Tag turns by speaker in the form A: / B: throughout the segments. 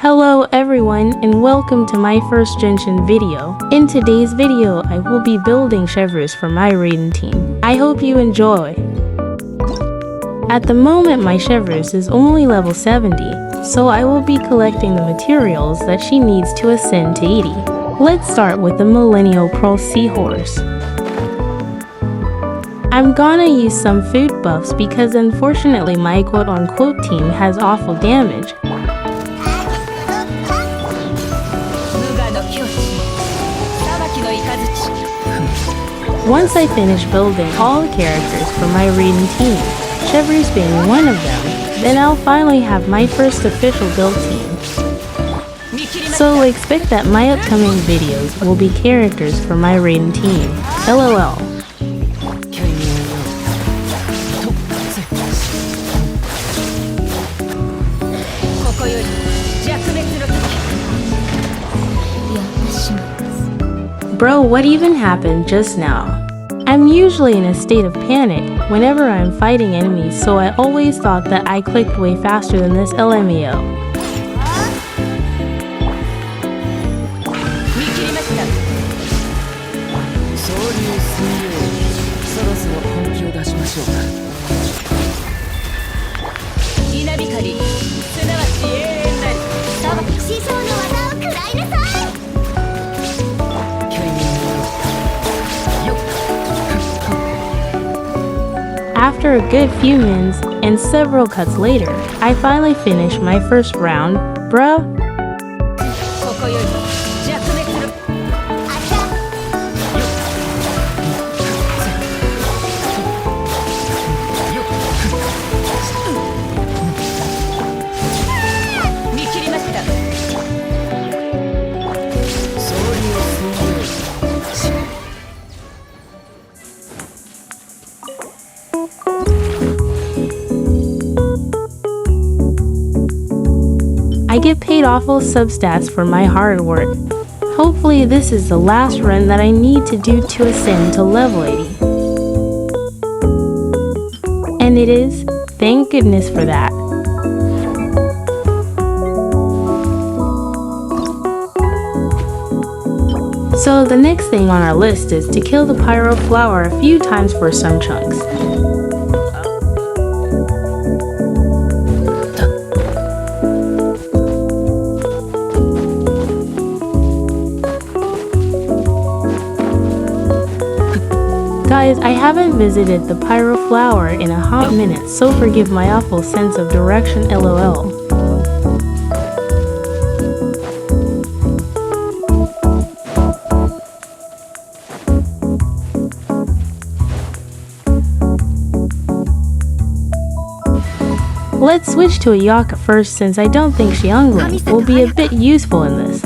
A: Hello everyone and welcome to my first Genshin video. In today's video, I will be building Chevreuse for my raiding team. I hope you enjoy. At the moment my Chevreuse is only level 70, so I will be collecting the materials that she needs to ascend to 80. Let's start with the Millennial Pearl Seahorse. I'm gonna use some food buffs because unfortunately my quote-unquote team has awful damage. Once I finish building all the characters for my raiding team, Chevreuse being one of them, then I'll finally have my first official build team. So expect that my upcoming videos will be characters for my raiding team. LOL. Bro, what even happened just now? I'm usually in a state of panic whenever I'm fighting enemies, so I always thought that I clicked way faster than this LMAO. After a good few minutes and several cuts later, I finally finished my first round, bruh. I get paid awful substats for my hard work. Hopefully this is the last run that I need to do to ascend to level 80. And it is. Thank goodness for that. So the next thing on our list is to kill the Pyro Flower a few times for some chunks. Guys, I haven't visited the Pyro Flower in a hot minute, so forgive my awful sense of direction, LOL. Let's switch to Ayaka first since I don't think Xiangling will be a bit useful in this.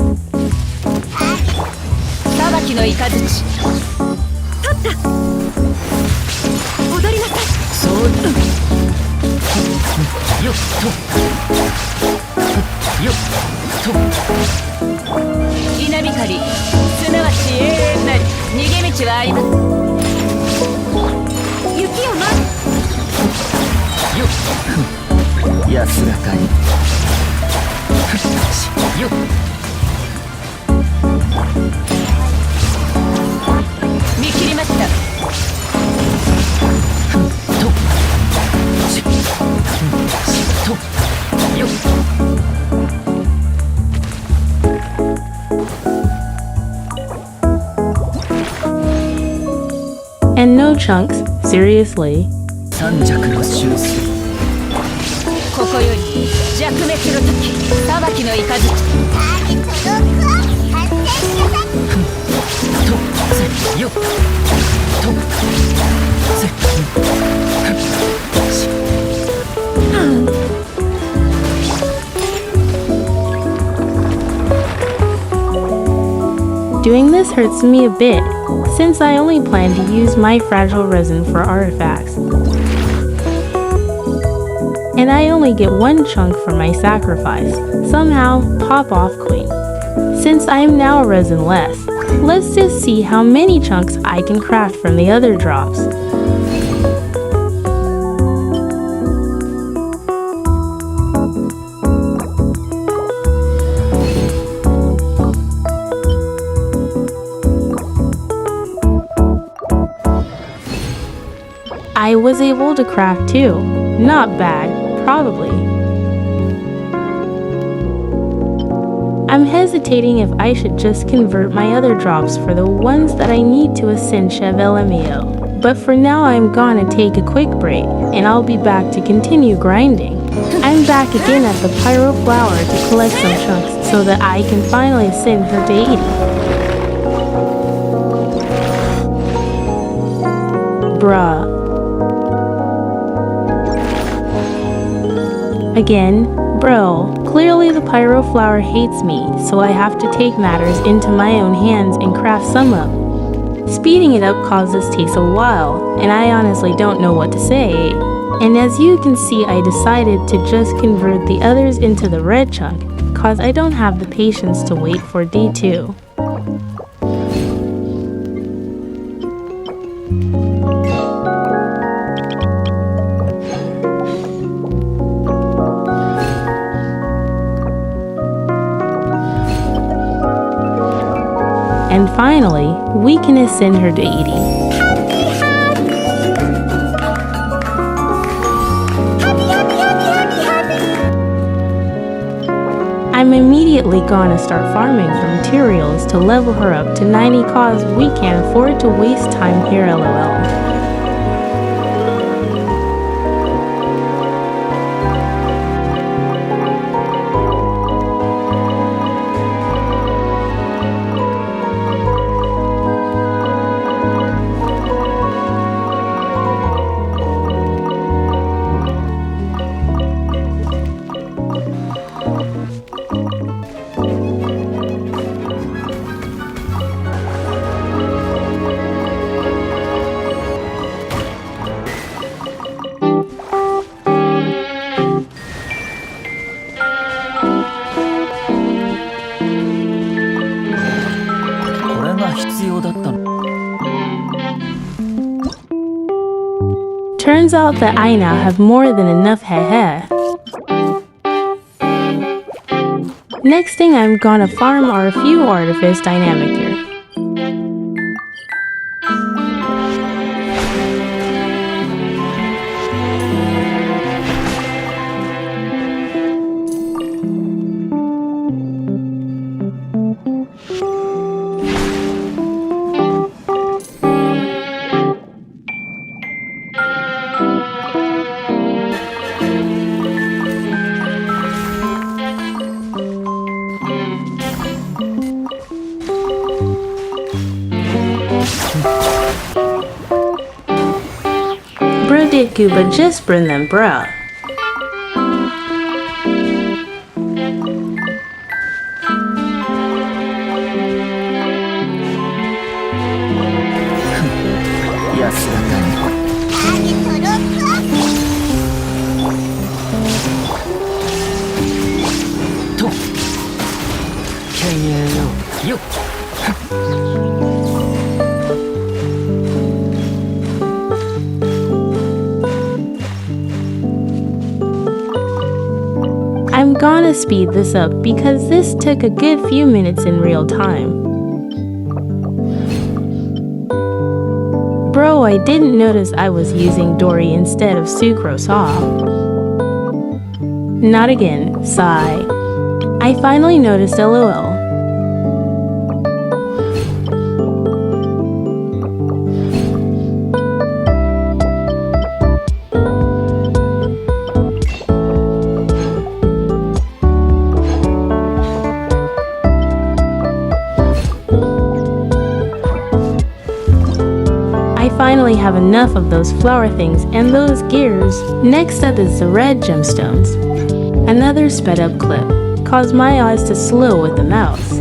A: And no chunks, seriously. Doing this hurts me a bit, since I only plan to use my fragile resin for artifacts. And I only get one chunk for my sacrifice. Somehow, pop off queen. Since I am now a resin less, let's just see how many chunks I can craft from the other drops. I was able to craft too. Not bad, probably. I'm hesitating if I should just convert my other drops for the ones that I need to ascend Chevreuse. But for now I'm gonna take a quick break, and I'll be back to continue grinding. I'm back again at the Pyro Flower to collect some chunks so that I can finally ascend her deity. Bruh. Again, bro. Clearly the Pyro Flower hates me, so I have to take matters into my own hands and craft some up. Speeding it up causes takes a while, and I honestly don't know what to say. And as you can see, I decided to just convert the others into the red chunk, cause I don't have the patience to wait for day 2. And finally, we can ascend her deity. I'm immediately gonna start farming for materials to level her up to 90 cause we can't afford to waste time here, lol. Turns out that I now have more than enough hehe. Next thing I'm gonna farm are a few artifice dynamic gear. Bro did good, but just bring them, bruh. I'm gonna speed this up because this took a good few minutes in real time. Bro, I didn't notice I was using Dory instead of sucrose, huh? Not again, sigh. I finally noticed, lol. I finally have enough of those flower things and those gears. Next up is the red gemstones. Another sped up clip caused my eyes to slow with the mouse.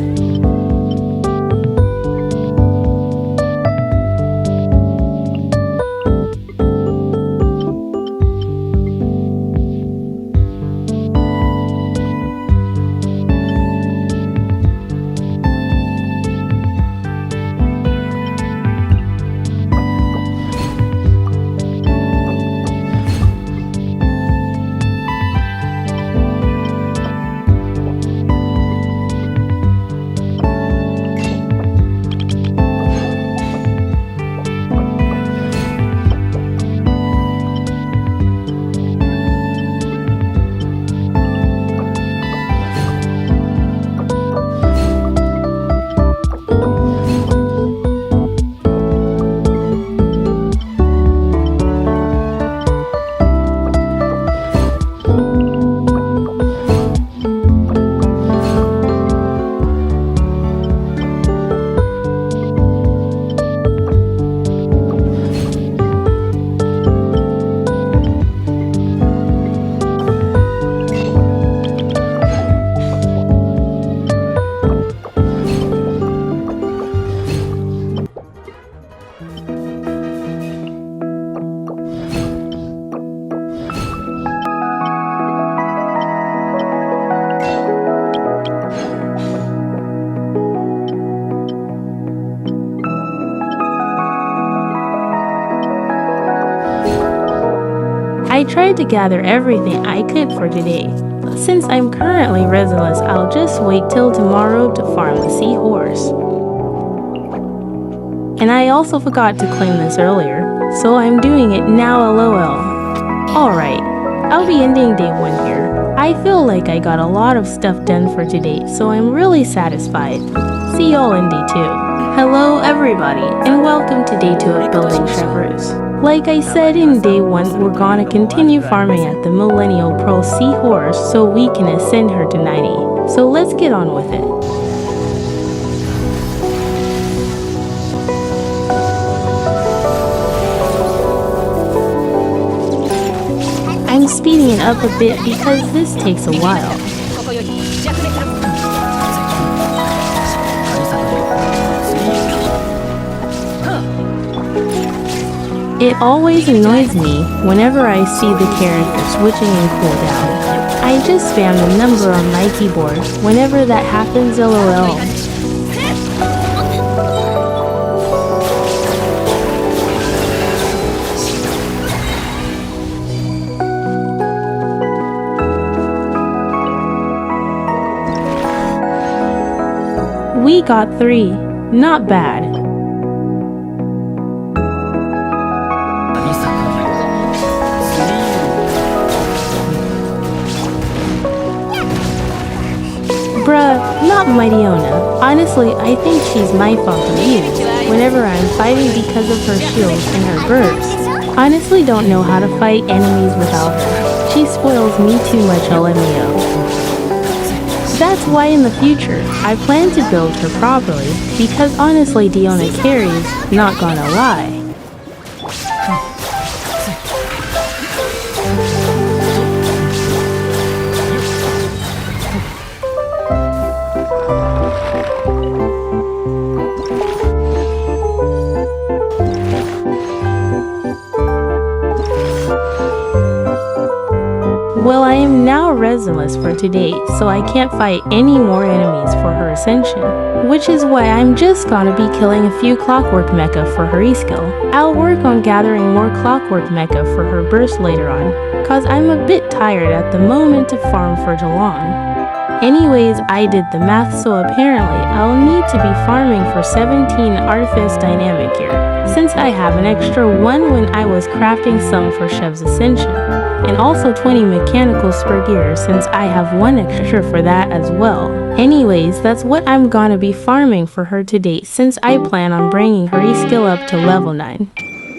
A: tried to gather everything I could for today. But since I'm currently restless, I'll just wait till tomorrow to farm the seahorse. And I also forgot to claim this earlier, so I'm doing it now, lol. Alright, I'll be ending day 1 here. I feel like I got a lot of stuff done for today, so I'm really satisfied. See y'all in day 2. Hello everybody, and welcome to day 2 of building Chevreuse. Like I said in day 1, we're gonna continue farming at the Millennial Pearl Seahorse so we can ascend her to 90. So let's get on with it. I'm speeding it up a bit because this takes a while. It always annoys me whenever I see the character switching in cooldown. I just spam the number on my keyboard whenever that happens, lol. We got 3. Not bad. Bruh, not Mightyona. Honestly, I think she's my fault to use whenever I'm fighting because of her shields and her bursts. Honestly don't know how to fight enemies without her. She spoils me too much, LMAO. That's why in the future, I plan to build her properly, because honestly Diona carries, not gonna lie. Well, I am now restless for today, so I can't fight any more enemies for her ascension. Which is why I'm just gonna be killing a few clockwork mecha for her E-skill. I'll work on gathering more clockwork mecha for her burst later on, cause I'm a bit tired at the moment to farm for too long. Anyways, I did the math, so apparently I'll need to be farming for 17 Artifice Dynamic Gear, since I have an extra 1 when I was crafting some for Chev's Ascension, and also 20 Mechanical Spur Gear since I have 1 extra for that as well. Anyways, that's what I'm gonna be farming for her to date since I plan on bringing her E-skill up to level 9.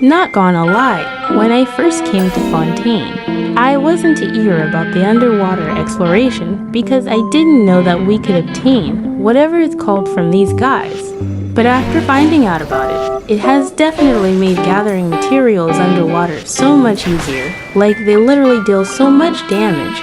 A: Not gonna lie, when I first came to Fontaine, I wasn't eager about the underwater exploration because I didn't know that we could obtain whatever it's called from these guys. But after finding out about it, it has definitely made gathering materials underwater so much easier, like they literally deal so much damage.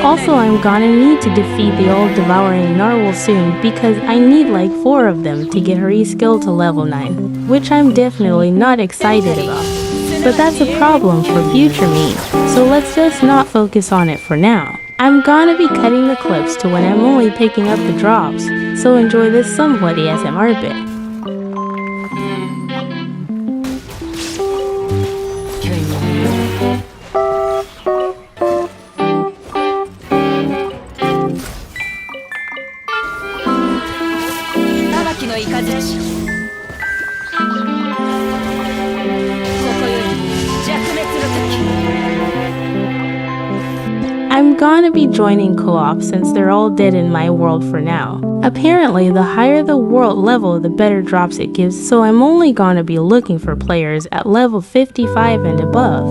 A: Also, I'm gonna need to defeat the old devouring narwhal soon because I need like 4 of them to get her E-skill to level 9, which I'm definitely not excited about. But that's a problem for future me, so let's just not focus on it for now. I'm gonna be cutting the clips to when I'm only picking up the drops, so enjoy this somewhat ASMR bit. I'm gonna be joining co-op since they're all dead in my world for now. Apparently, the higher the world level, the better drops it gives, so I'm only gonna be looking for players at level 55 and above.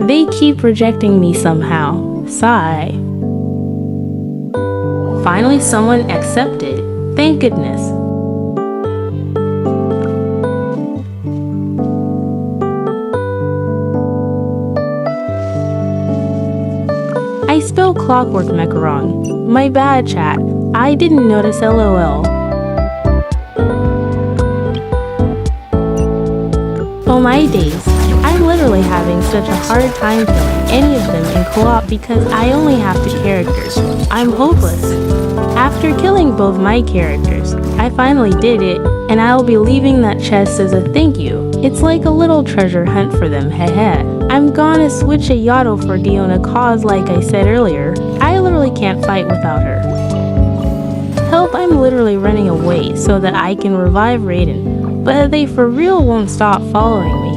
A: They keep rejecting me somehow. Sigh. Finally, someone accepted. Thank goodness. I spelled clockwork mecha wrong. My bad, chat. I didn't notice, lol. Oh my days. I'm literally having such a hard time killing any of them in co-op because I only have 2 characters. I'm hopeless. After killing both my characters, I finally did it, and I'll be leaving that chest as a thank you. It's like a little treasure hunt for them, hehe. I'm gonna switch a Yato for Diona cause like I said earlier, I literally can't fight without her. Help, I'm literally running away so that I can revive Raiden, but they for real won't stop following me.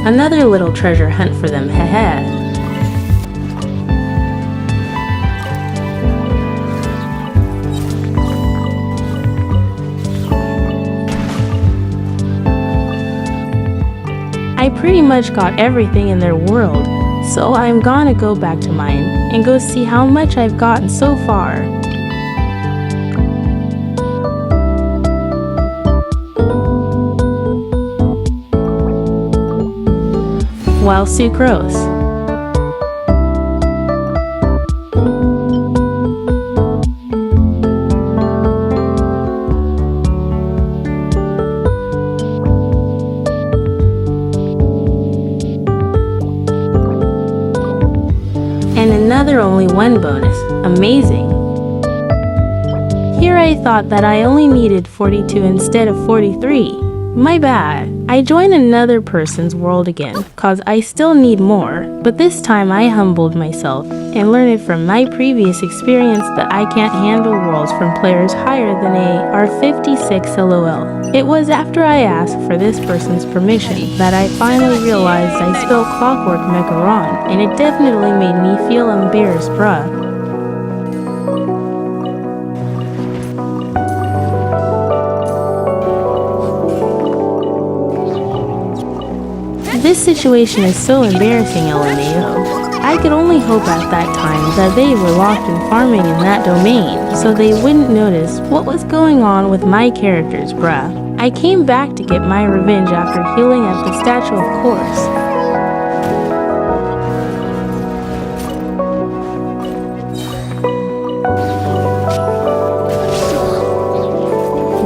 A: Another little treasure hunt for them, hehe. I pretty much got everything in their world, so I'm gonna go back to mine and go see how much I've gotten so far. While Chevreuse. And another only 1 bonus. Amazing. Here I thought that I only needed 42 instead of 43. My bad. I joined another person's world again, cause I still need more, but this time I humbled myself and learned from my previous experience that I can't handle worlds from players higher than a R56 LOL. It was after I asked for this person's permission that I finally realized I spelled Clockwork Mecha wrong, and it definitely made me feel embarrassed, bruh. This situation is so embarrassing, LMAO. I could only hope at that time that they were locked in farming in that domain, so they wouldn't notice what was going on with my characters, bruh. I came back to get my revenge after healing at the statue, of course.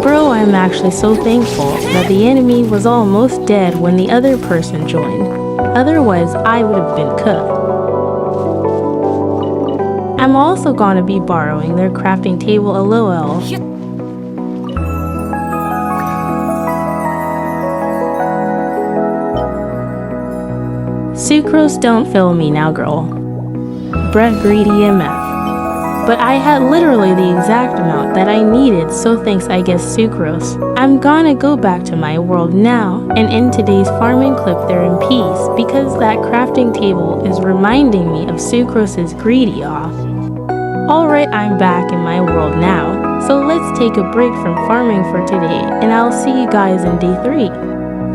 A: Bro, I'm actually so thankful that the enemy was almost dead when the other person joined. Otherwise, I would have been cooked. I'm also gonna be borrowing their crafting table, LOL. Sucrose, don't fill me now, girl. Breath greedy MF. But I had literally the exact amount that I needed, so thanks I guess Sucrose. I'm gonna go back to my world now and end today's farming clip there in peace because that crafting table is reminding me of Sucrose's greedy off. Alright, I'm back in my world now, so let's take a break from farming for today and I'll see you guys in day 3.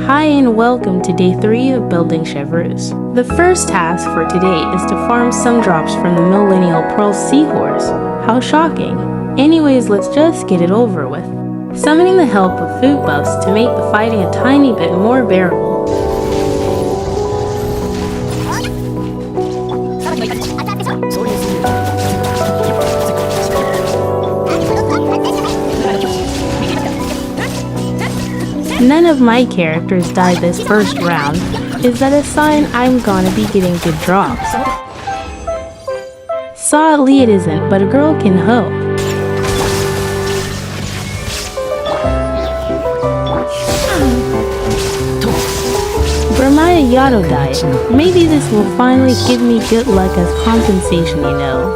A: Hi and welcome to day 3 of building Chevreuse. The first task for today is to farm some drops from the Millennial Pearl Seahorse. How shocking. Anyways, let's just get it over with. Summoning the help of food buffs to make the fighting a tiny bit more bearable. None of my characters died this first round. Is that a sign I'm gonna be getting good drops? Sadly it isn't, but a girl can hope. Brahmaya Yato died. Maybe this will finally give me good luck as compensation, you know.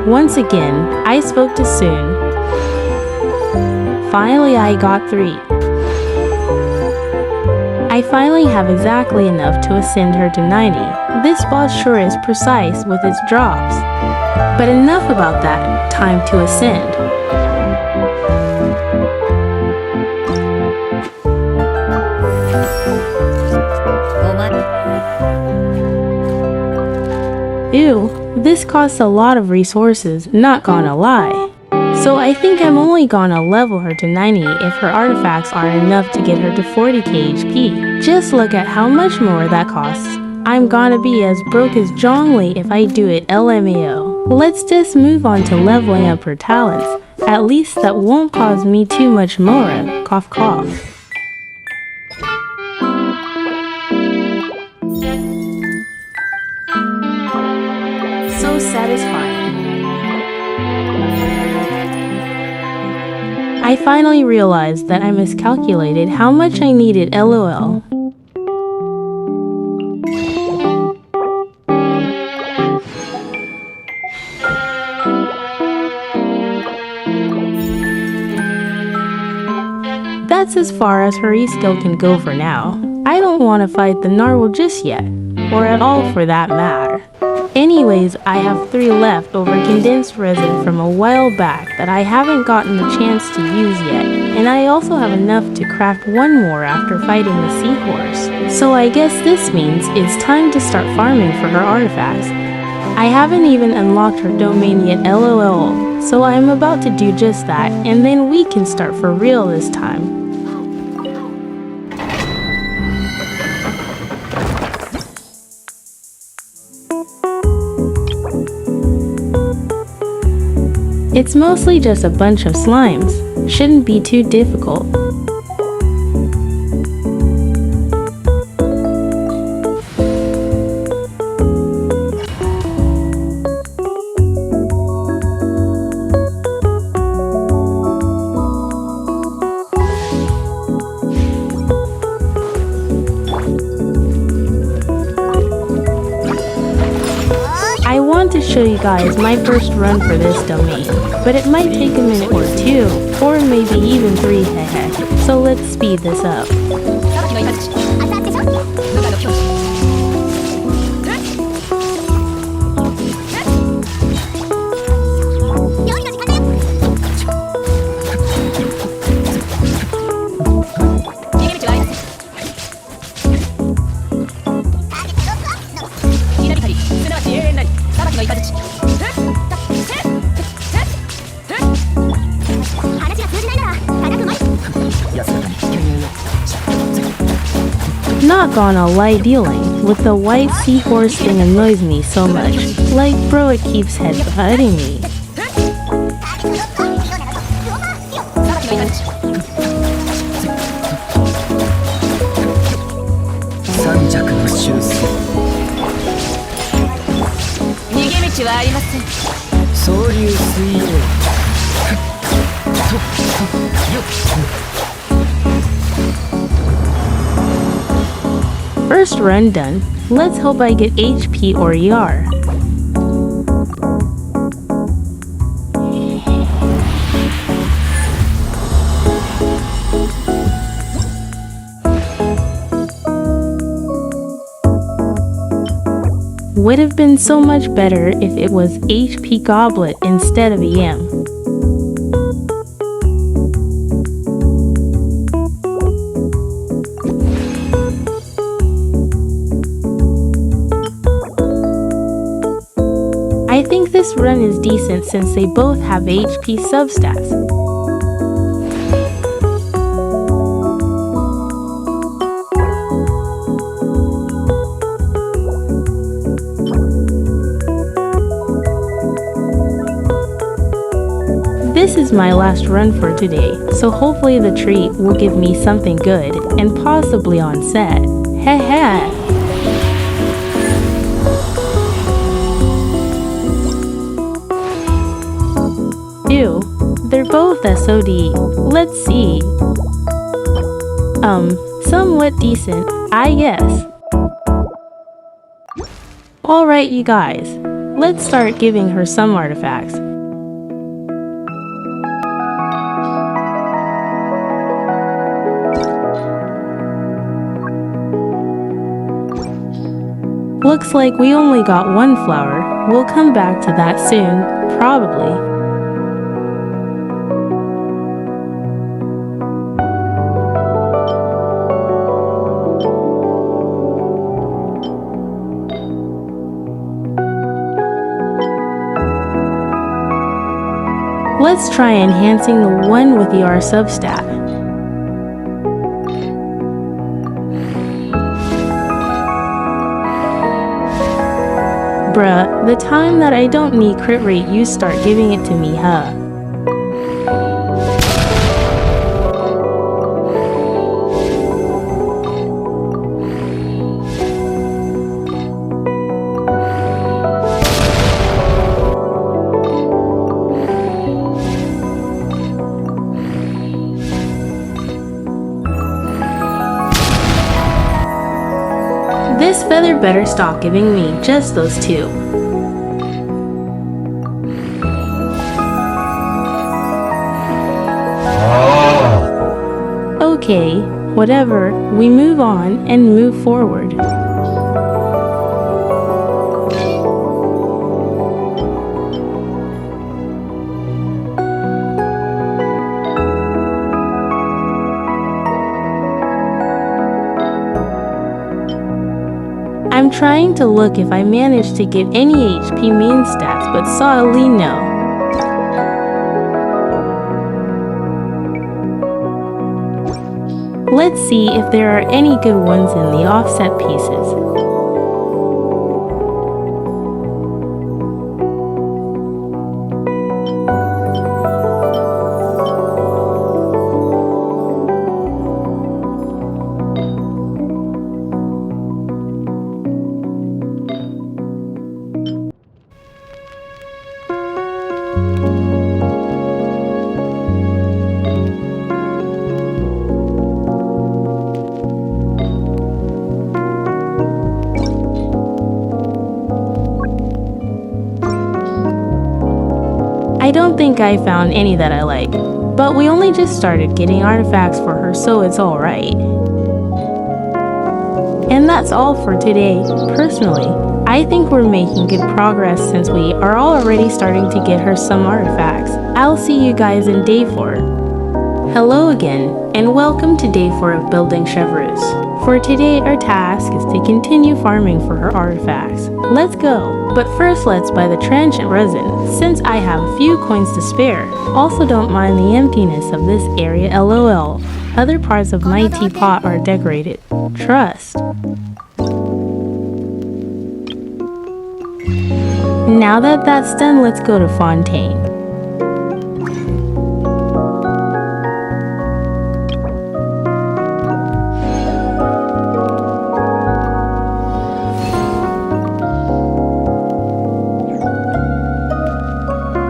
A: Once again, I spoke too soon. Finally, I got 3. I finally have exactly enough to ascend her to 90. This boss sure is precise with its drops. But enough about that, time to ascend. Ew, this costs a lot of resources, not gonna lie. So I think I'm only gonna level her to 90 if her artifacts aren't enough to get her to 40k HP. Just look at how much more that costs. I'm gonna be as broke as Zhongli if I do it LMAO. Let's just move on to leveling up her talents. At least that won't cause me too much mora. Cough cough. So satisfying. I finally realized that I miscalculated how much I needed LOL. That's as far as her E-skill can go for now. I don't want to fight the narwhal just yet, or at all for that matter. Anyways, I have 3 left over condensed resin from a while back that I haven't gotten the chance to use yet, and I also have enough to craft 1 more after fighting the seahorse. So I guess this means it's time to start farming for her artifacts. I haven't even unlocked her domain yet, LOL, so I am about to do just that, and then we can start for real this time. It's mostly just a bunch of slimes. Shouldn't be too difficult. I want to show you guys my first run for this domain, but it might take a minute or 2, or maybe even 3, hehe. So let's speed this up. Not gonna lie, dealing with the white seahorse thing annoys me so much. Like, bro, it keeps headbutting me. First run done. Let's hope I get HP or ER. Would have been so much better if it was HP Goblet instead of EM. I think this run is decent since they both have HP substats. This is my last run for today, so hopefully the treat will give me something good and possibly on set. Heh. Ew, they're both SOD. Let's see. Somewhat decent, I guess. Alright, you guys, let's start giving her some artifacts. Looks like we only got 1 flower. We'll come back to that soon, probably. Let's try enhancing the one with the R substat. Bruh, the time that I don't need crit rate you start giving it to me, huh? This feather better stop giving me just those two. Okay, whatever, we move on and move forward. I'm trying to look if I managed to get any HP main stats, but solidly no. Let's see if there are any good ones in the offset pieces. I don't think I found any that I like, but we only just started getting artifacts for her, so it's alright. And that's all for today. Personally, I think we're making good progress since we are already starting to get her some artifacts. I'll see you guys in day 4. Hello again, and welcome to day 4 of building Chevreuse. For today, our task is to continue farming for her artifacts. Let's go! But first, let's buy the transient resin, since I have a few coins to spare. Also, don't mind the emptiness of this area, lol. Other parts of my teapot are decorated. Trust. Now that that's done, let's go to Fontaine.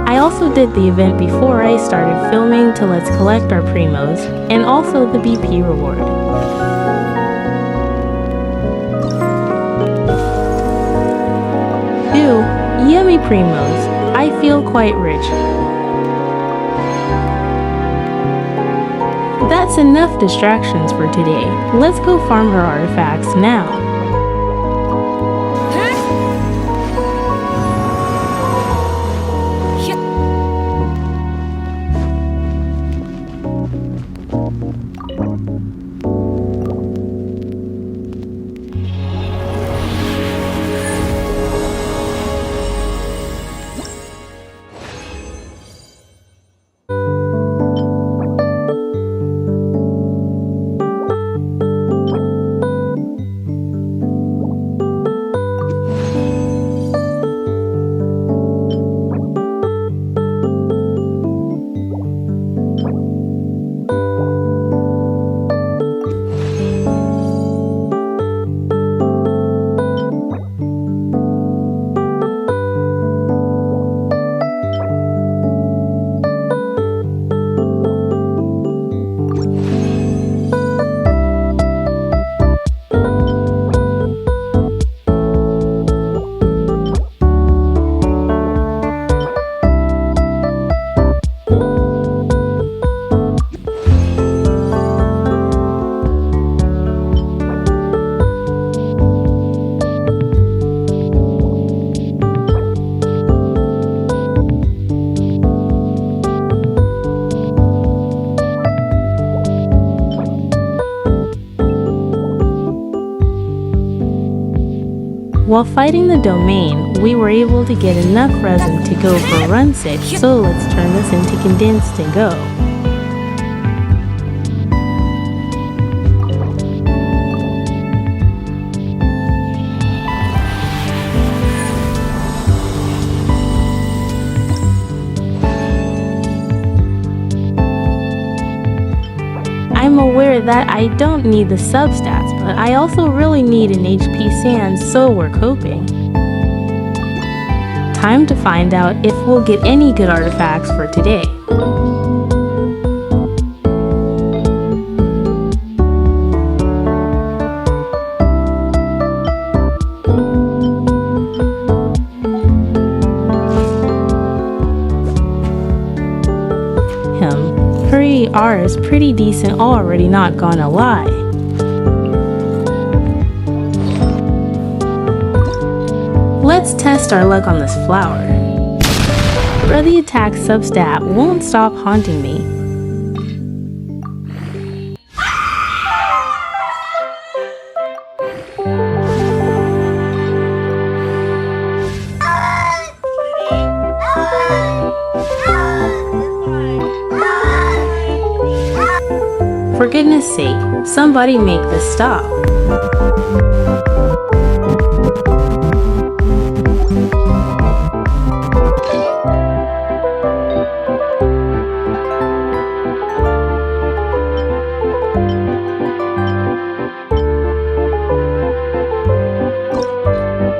A: I also did the event before I started filming to let's collect our primos, and also the BP reward. Ew, yummy primos. I feel quite rich. That's enough distractions for today. Let's go farm her artifacts now. While fighting the domain, we were able to get enough resin to go for run 6, so let's turn this into condensed and go. I'm aware that I don't need the substats, but I also really need an HP sand, so we're coping. Time to find out if we'll get any good artifacts for today. R is pretty decent already, not gonna lie. Let's test our luck on this flower. Really attack substat won't stop haunting me. For goodness sake, somebody make this stop.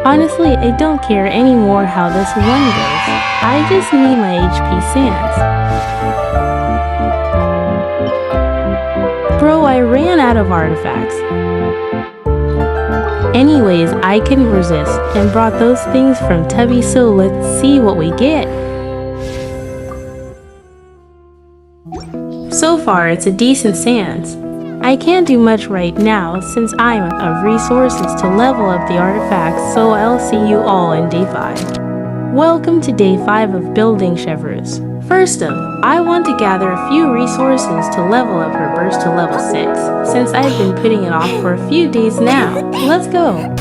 A: Honestly, I don't care anymore how this one goes. I just need my HP sands. Bro, I ran out of artifacts. Anyways, I couldn't resist and brought those things from Tubby, so let's see what we get. So far, it's a decent sands. I can't do much right now since I'm out of resources to level up the artifacts, so I'll see you all in day 5. Welcome to day 5 of building Chevreuse. First up, I want to gather a few resources to level up her burst to level 6, since I've been putting it off for a few days now. Let's go!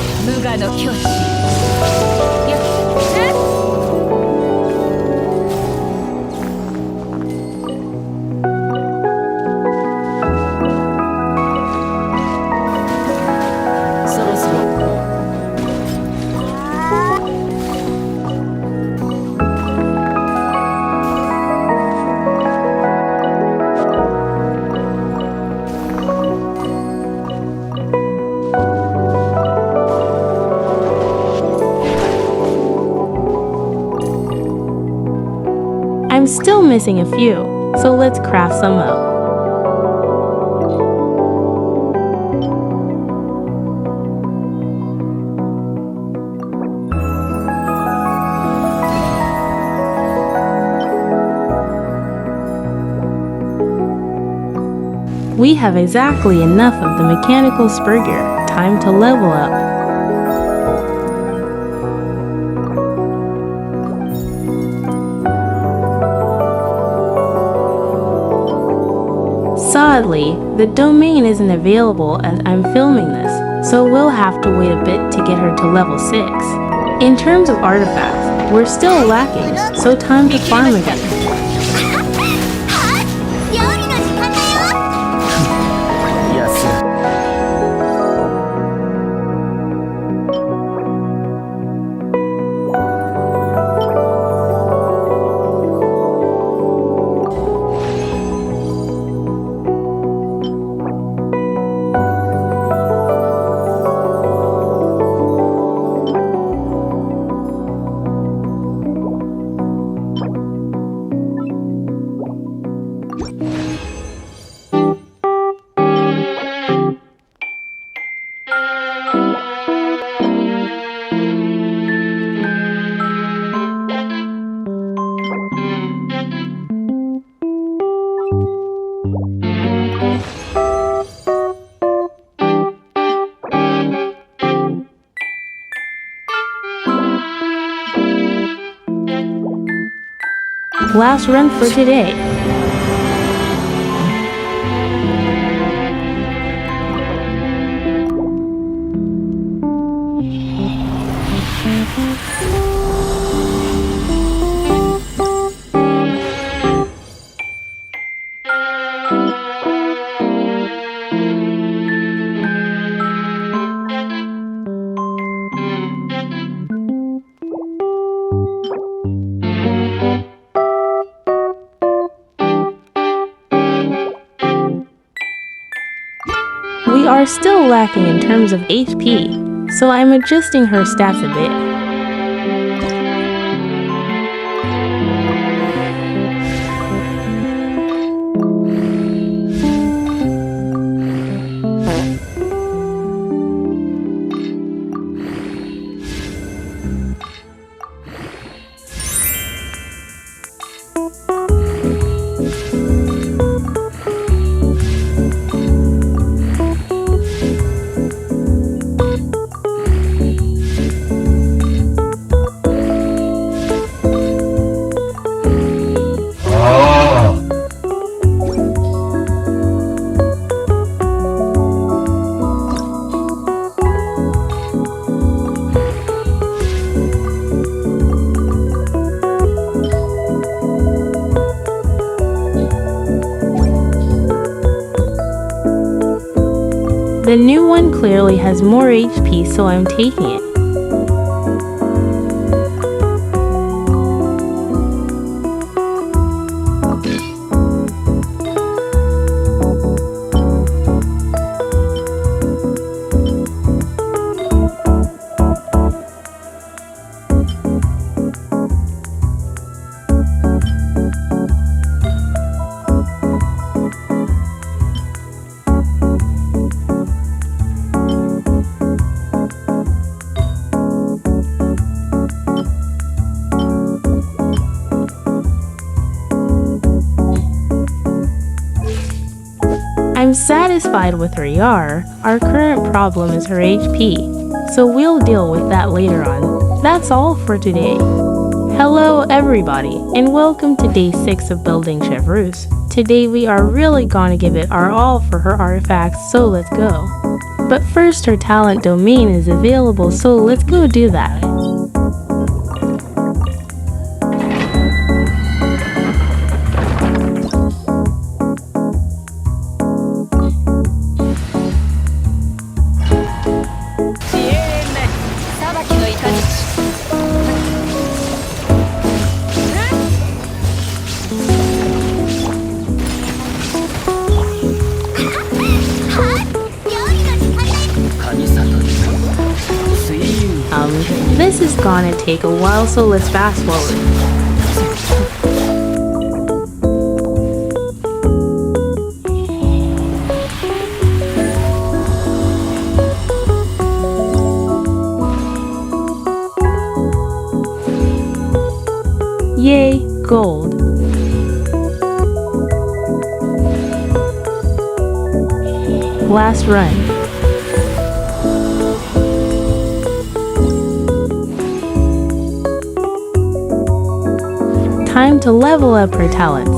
A: I'm still missing a few, so let's craft some up. We have exactly enough of the mechanical spur gear. Time to level up. Sadly, the domain isn't available as I'm filming this, so we'll have to wait a bit to get her to level 6. In terms of artifacts, we're still lacking, so time to farm again. Last run for today. are still lacking in terms of HP, so I'm adjusting her stats a bit. The new one clearly has more HP, so I'm taking it. I'm satisfied with her YAR. Our current problem is her HP, so we'll deal with that later on. That's all for today. Hello everybody, and welcome to day 6 of building Chevreuse. Today we are really gonna give it our all for her artifacts, so let's go. But first, her talent domain is available, so let's go do that. This is gonna take a while, so let's fast forward. Yay, gold. Last run. Time to level up her talents.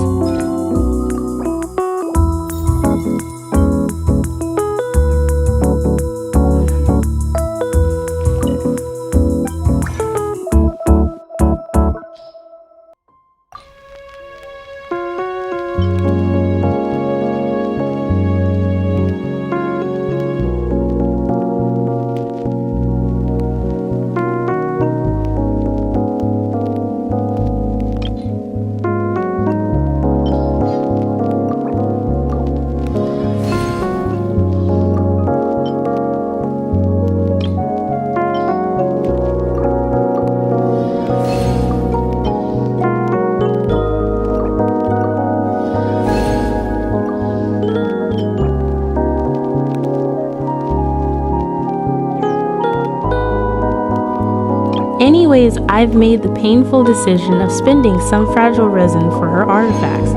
A: Anyways, I've made the painful decision of spending some fragile resin for her artifacts.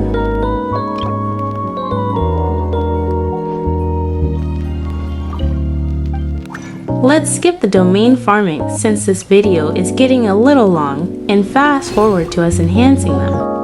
A: Let's skip the domain farming since this video is getting a little long, and fast forward to us enhancing them.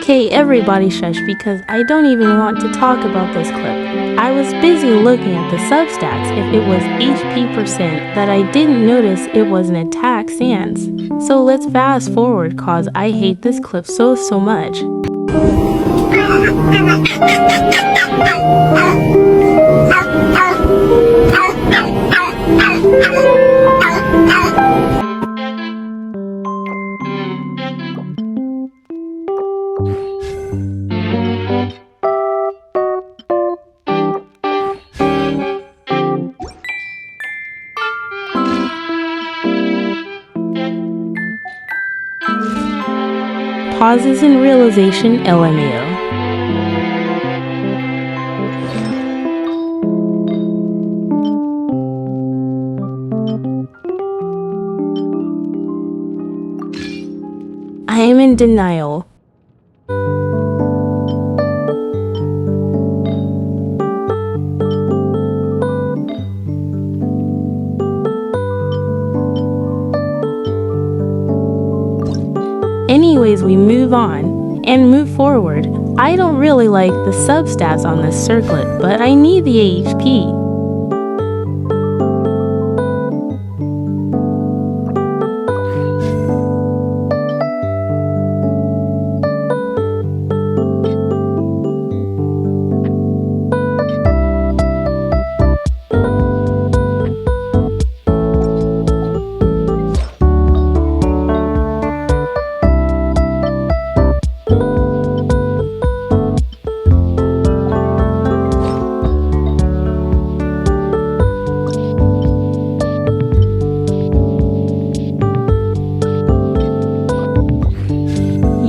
A: Okay, everybody shush because I don't even want to talk about this clip. I was busy looking at the substats if it was HP percent that I didn't notice it was an attack sans. So let's fast forward cause I hate this clip so much. Pauses in realization LMAO. I am in denial. Anyways, we move on and move forward. I don't really like the substats on this circlet, but I need the HP.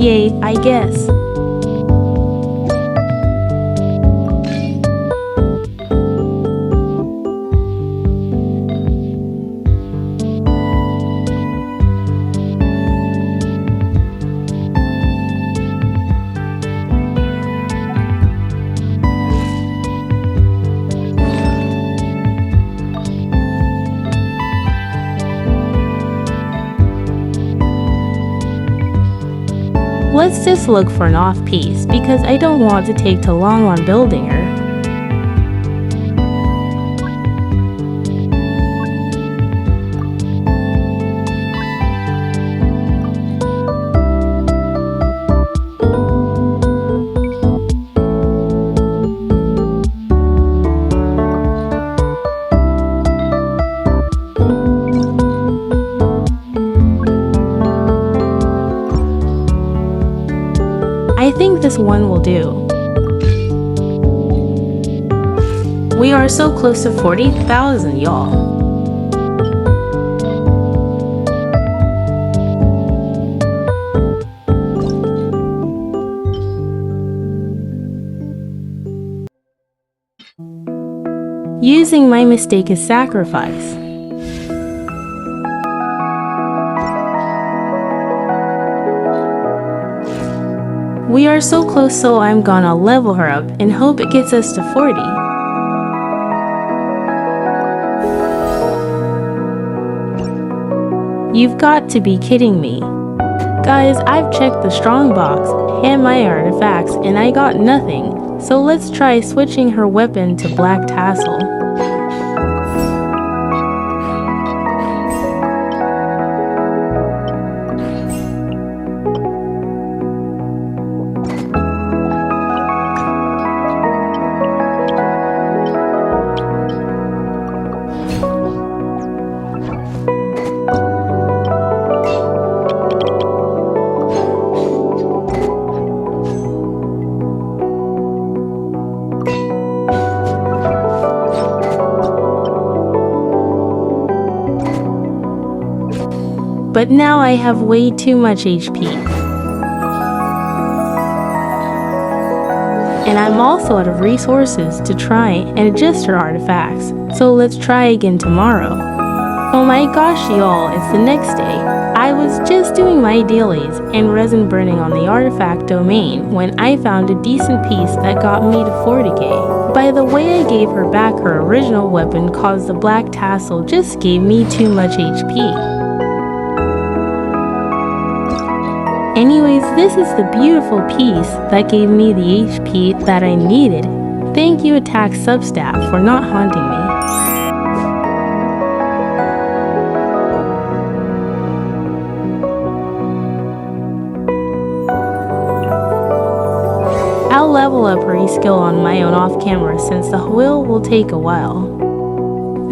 A: Yay, I guess. Let's just look for an off piece because I don't want to take too long on building her. I think this one will do. We are so close to 40,000, y'all. Using my mistake as sacrifice. We are so close, so I'm gonna level her up and hope it gets us to 40. You've got to be kidding me. Guys, I've checked the strong box and my artifacts and I got nothing. So let's try switching her weapon to Black Tassel. But now I have way too much HP. And I'm also out of resources to try and adjust her artifacts. So let's try again tomorrow. Oh my gosh y'all, it's the next day. I was just doing my dailies and resin burning on the artifact domain when I found a decent piece that got me to 40k. By the way I gave her back her original weapon cause the Black Tassel just gave me too much HP. Anyways, this is the beautiful piece that gave me the HP that I needed. Thank you Attack Substaff for not haunting me. I'll level up her skill on my own off camera since the will take a while.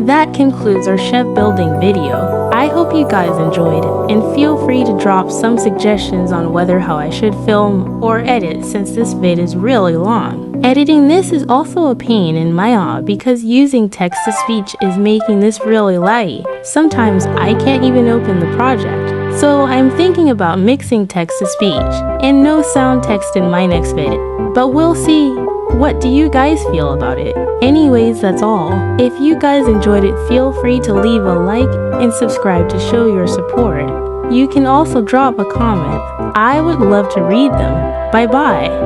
A: That concludes our chef building video. I hope you guys enjoyed and feel free to drop some suggestions on whether how I should film or edit since this vid is really long. Editing this is also a pain in my eye because using text-to-speech is making this really laggy. Sometimes I can't even open the project. So I'm thinking about mixing text-to-speech and no sound text in my next vid. But we'll see. What do you guys feel about it? Anyways, that's all. If you guys enjoyed it, feel free to leave a like and subscribe to show your support. You can also drop a comment. I would love to read them. Bye bye.